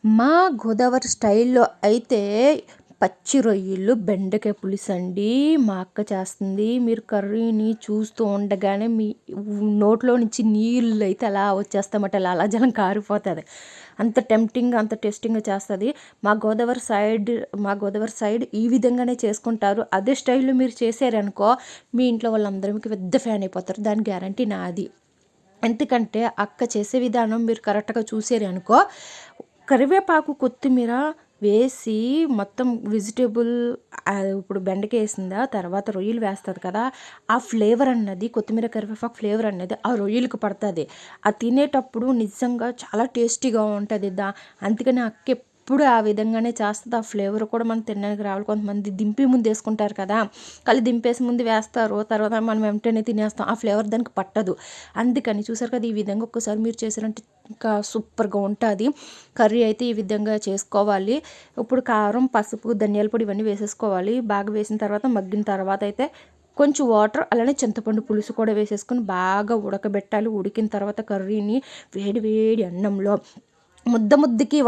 మా గోదావరి స్టైల్‌లో అయితే పచ్చి రొయ్యలు, బెండకాయ పులుసండి. మా అక్క చేస్తుంది. మీరు కర్రీని చూస్తూ ఉండగానే మీ నోట్లో నుంచి నీళ్ళైతే అలా వచ్చేస్తాయన్నమాట. లాలాజలం కారిపోతది. అంత టెంప్టింగ్‌గా, అంత టేస్టింగ్‌గా చేస్తది. మా గోదావరి సైడ్ ఈ విధంగానే చేసుకుంటారు. అదే స్టైల్‌లో మీరు చేశారనుకో, మీ ఇంట్లో వాళ్ళందరికి పెద్ద ఫ్యాన్ అయిపోతారు. దాని గ్యారంటీ నాది. ఎందుకంటే అక్క చేసే విధానం మీరు కరెక్ట్‌గా చూసారనుకో, కరివేపాకు, కొత్తిమీర వేసి మొత్తం వెజిటబుల్ ఇప్పుడు బెండకాయ ఏసిందా, తర్వాత రొయ్యలు వేస్తది కదా! ఆ ఫ్లేవర్ అన్నది కొత్తిమీర, కరివేపాకు ఫ్లేవర్ అనేది ఆ రొయ్యలకి పడతది. అది తినేటప్పుడు నిజంగా చాలా టేస్టీగా ఉంటది. అందుకని అక్క ఎప్పుడు ఆ విధంగానే చేస్తది. ఆ ఫ్లేవర్ కూడా మనం తినడానికి రావాలి. కొంతమంది దింపే ముందు వేసుకుంటారు కదా! దింపేసి ముందు వేస్తారు. తర్వాత మనం వెంటనే తినేస్తాం. ఆ ఫ్లేవర్ దానికి పట్టదు. అందుకని చూసారు కదా! ఈ విధంగా ఒక్కసారి మీరు చేశారంటే ఇంకా సూపర్‌గా ఉంటది. కర్రీ అయితే ఈ విధంగా చేసుకోవాలి. ఇప్పుడు కారం, పసుపు, ధనియాల పొడి ఇవన్నీ వేసేసుకోవాలి. బాగా వేసిన తర్వాత మగ్గిన తర్వాత అయితే కొంచెం వాటర్, అలానే చింతపండు పులుసు కూడా వేసేసుకొని బాగా ఉడకబెట్టాలి. ఉడికిన తర్వాత కర్రీని వేడి వేడి అన్నంలో ముద్దకి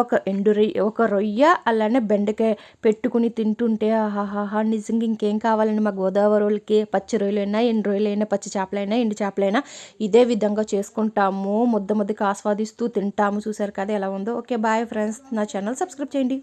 ఒక రొయ్య, అలానే బెండకాయ పెట్టుకుని తింటుంటే ఆహాహాహా! నిజంగా ఇంకేం కావాలండి మా గోదావరోళ్ళకి. పచ్చి రొయ్యలైనా, ఎండు రొయ్యలైనా, పచ్చి చేపలైనా, ఎండు చేపలైనా ఇదే విధంగా చేసుకుంటాము. ముద్దకి ఆస్వాదిస్తూ తింటాము. చూసారు కదా ఎలా ఉందో. Okay, bye friends. నా ఛానల్ సబ్స్క్రైబ్ చేయండి.